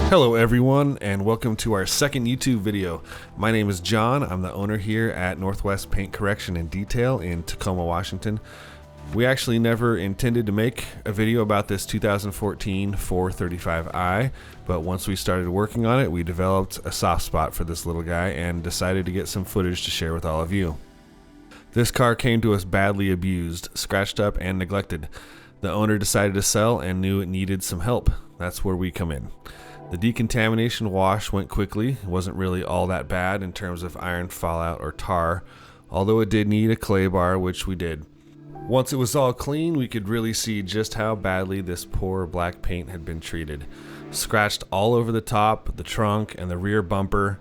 Hello everyone, and welcome to our second YouTube video. My name is John. I'm the owner here at Northwest Paint Correction and Detail in Tacoma, Washington. We actually never intended to make a video about this 2014 435i, but once we started working on it, we developed a soft spot for this little guy and decided to get some footage to share with all of you. This car came to us badly abused, scratched up, and neglected. The owner decided to sell and knew it needed some help. That's where we come in. The decontamination wash went quickly. It wasn't really all that bad in terms of iron fallout or tar, although it did need a clay bar, which we did. Once it was all clean, we could really see just how badly this poor black paint had been treated. Scratched all over the top, the trunk, and the rear bumper.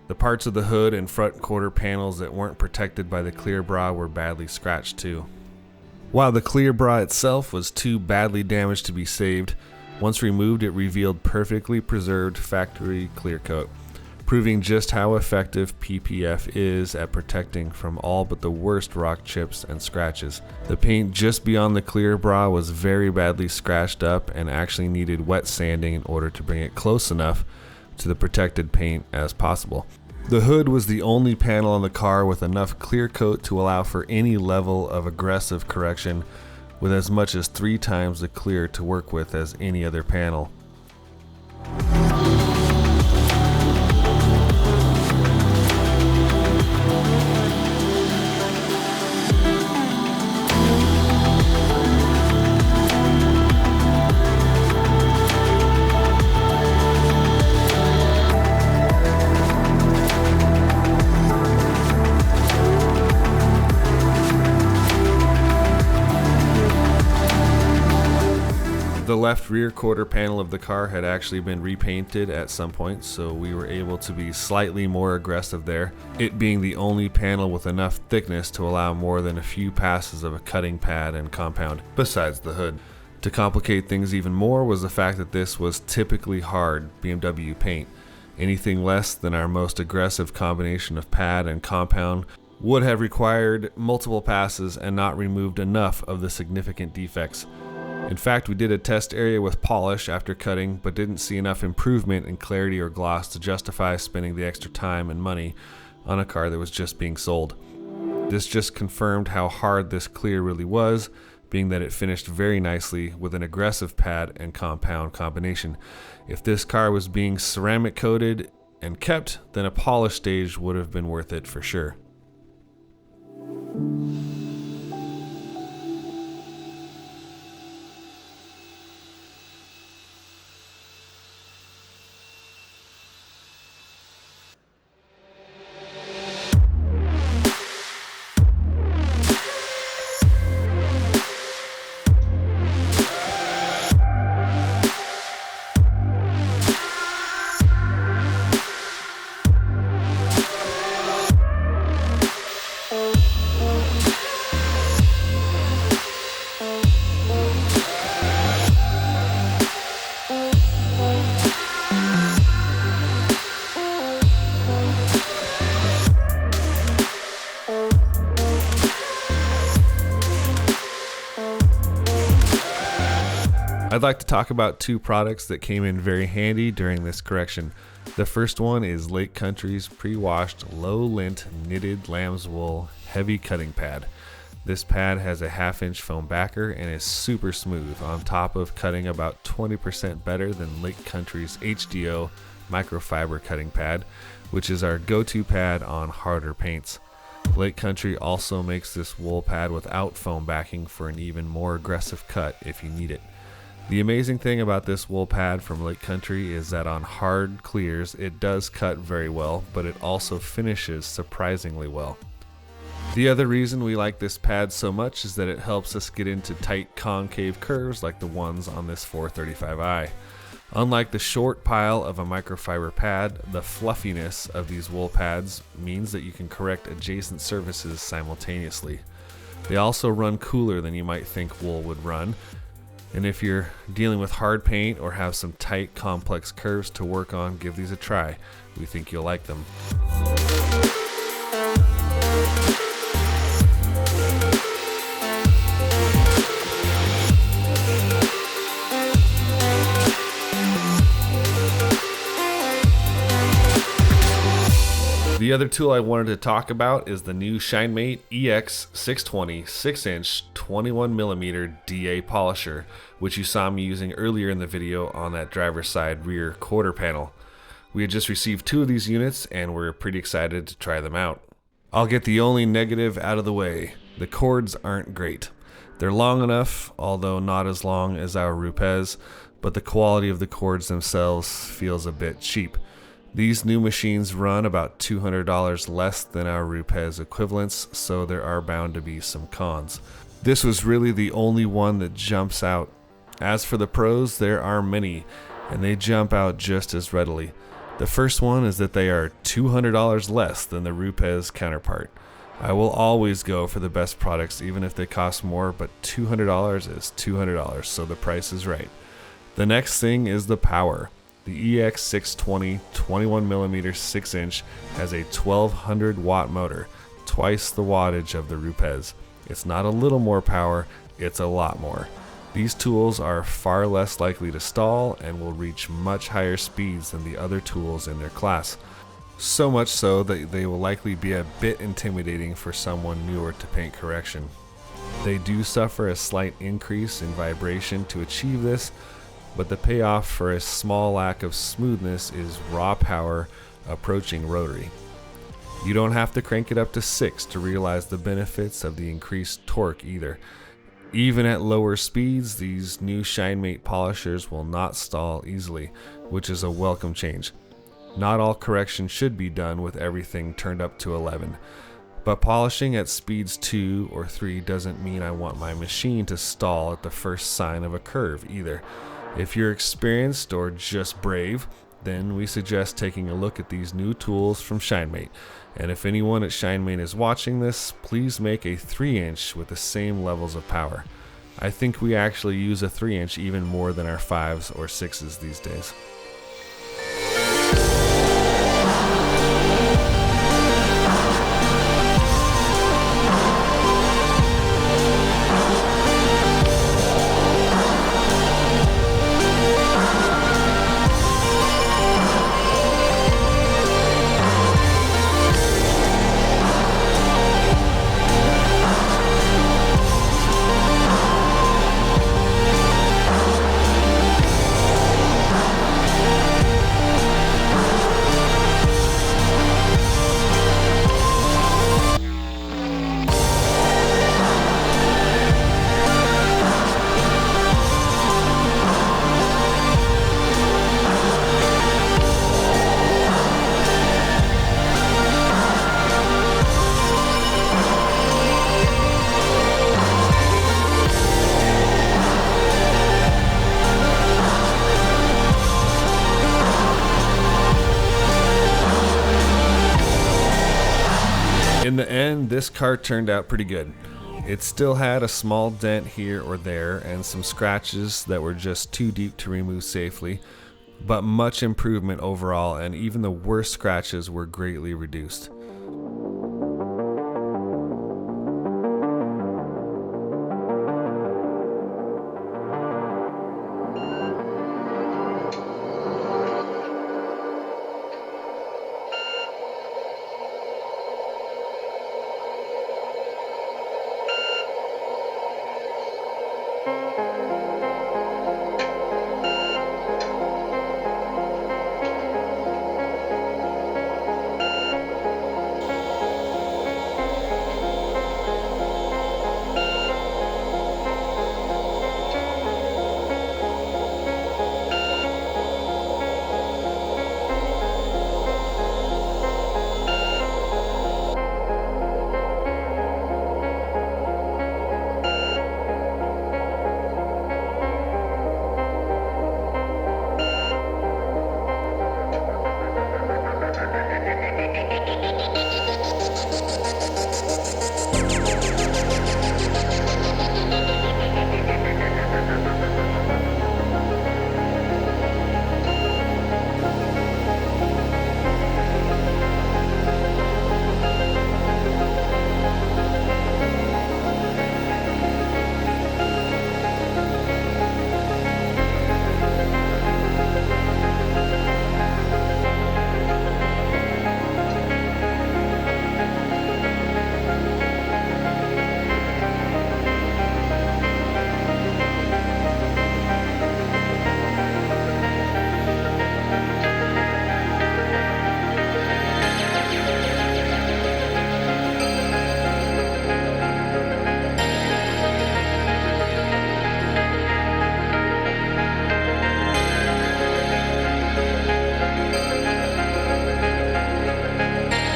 The parts of the hood and front quarter panels that weren't protected by the clear bra were badly scratched too. While the clear bra itself was too badly damaged to be saved, once removed it revealed perfectly preserved factory clear coat, proving just how effective PPF is at protecting from all but the worst rock chips and scratches. The paint just beyond the clear bra was very badly scratched up and actually needed wet sanding in order to bring it close enough to the protected paint as possible. The hood was the only panel on the car with enough clear coat to allow for any level of aggressive correction, with as much as 3 times the clear to work with as any other panel. The left rear quarter panel of the car had actually been repainted at some point, so we were able to be slightly more aggressive there, it being the only panel with enough thickness to allow more than a few passes of a cutting pad and compound, besides the hood. To complicate things even more was the fact that this was typically hard BMW paint. Anything less than our most aggressive combination of pad and compound would have required multiple passes and not removed enough of the significant defects. In fact, we did a test area with polish after cutting, but didn't see enough improvement in clarity or gloss to justify spending the extra time and money on a car that was just being sold. This just confirmed how hard this clear really was, being that it finished very nicely with an aggressive pad and compound combination. If this car was being ceramic coated and kept, then a polish stage would have been worth it for sure. I'd like to talk about 2 products that came in very handy during this correction. The first one is Lake Country's pre-washed low-lint knitted lamb's wool heavy cutting pad. This pad has a 1/2-inch foam backer and is super smooth, on top of cutting about 20% better than Lake Country's HDO microfiber cutting pad, which is our go-to pad on harder paints. Lake Country also makes this wool pad without foam backing for an even more aggressive cut if you need it. The amazing thing about this wool pad from Lake Country is that on hard clears it does cut very well, but it also finishes surprisingly well. The other reason we like this pad so much is that it helps us get into tight concave curves like the ones on this 435i. Unlike the short pile of a microfiber pad, the fluffiness of these wool pads means that you can correct adjacent surfaces simultaneously. They also run cooler than you might think wool would run, and if you're dealing with hard paint or have some tight, complex curves to work on, give these a try. We think you'll like them. other tool I wanted to talk about is the new ShineMate EX620 6-inch 21mm DA polisher, which you saw me using earlier in the video on that driver's side rear quarter panel. We had just received 2 of these units and we're pretty excited to try them out. I'll get the only negative out of the way. The cords aren't great. They're long enough, although not as long as our Rupes, but the quality of the cords themselves feels a bit cheap. These new machines run about $200 less than our Rupes equivalents, so there are bound to be some cons. This was really the only one that jumps out. As for the pros, there are many, and they jump out just as readily. The first one is that they are $200 less than the Rupes counterpart. I will always go for the best products even if they cost more, but $200 is $200, so the price is right. The next thing is the power. The EX620 21mm 6-inch has a 1200 watt motor, twice the wattage of the Rupes. It's not a little more power, it's a lot more. These tools are far less likely to stall and will reach much higher speeds than the other tools in their class. So much so that they will likely be a bit intimidating for someone newer to paint correction. They do suffer a slight increase in vibration to achieve this, but the payoff for a small lack of smoothness is raw power approaching rotary. You don't have to crank it up to 6 to realize the benefits of the increased torque either. Even at lower speeds, these new ShineMate polishers will not stall easily, which is a welcome change. Not all correction should be done with everything turned up to 11, but polishing at speeds 2 or 3 doesn't mean I want my machine to stall at the first sign of a curve either. If you're experienced or just brave, then we suggest taking a look at these new tools from ShineMate. And if anyone at ShineMate is watching this, please make a 3-inch with the same levels of power. I think we actually use a 3-inch even more than our 5s or 6s these days. In the end, this car turned out pretty good. It still had a small dent here or there and some scratches that were just too deep to remove safely, but much improvement overall, and even the worst scratches were greatly reduced.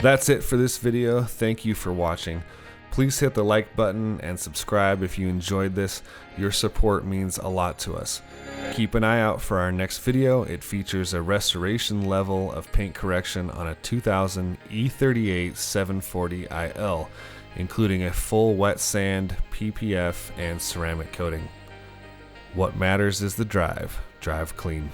That's it for this video. Thank you for watching. Please hit the like button and subscribe if you enjoyed this. Your support means a lot to us. Keep an eye out for our next video. It features a restoration level of paint correction on a 2000 E38 740IL, including a full wet sand, PPF, and ceramic coating. What matters is the drive. Drive clean.